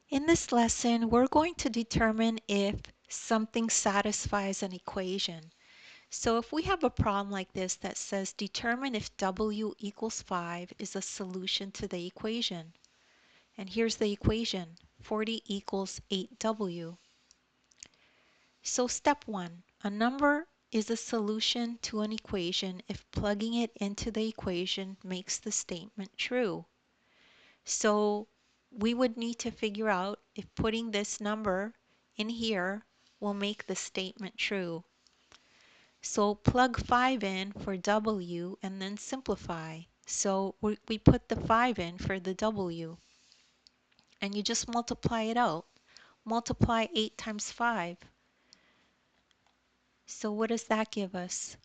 In this lesson, we're going to determine if something satisfies an equation. So if we have a problem like this that says determine if W equals 5 is a solution to the equation. And here's the equation, 40 equals 8W. So step 1, a number is a solution to an equation if plugging it into the equation makes the statement true. So we would need to figure out if putting this number in here will make the statement true. So plug 5 in for W and then simplify. So we put the 5 in for the W and you just multiply it out. Multiply 8 times 5. So what does that give us?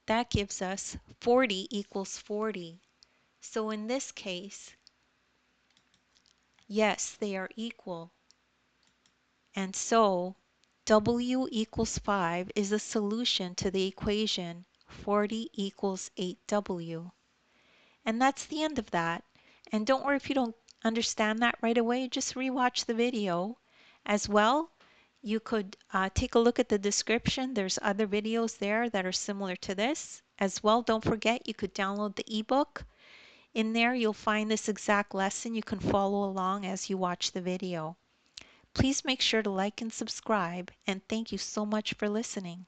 That gives us 40 equals 40. So in this case, yes, they are equal. And so W equals 5 is a solution to the equation 40 equals 8W. And that's the end of that. And don't worry if you don't understand that right away, just rewatch the video. As well, you could take a look at the description. There's other videos there that are similar to this. As well, don't forget you could download the ebook. In there you'll find this exact lesson. You can follow along as you watch the video. Please make sure to like and subscribe, and thank you so much for listening.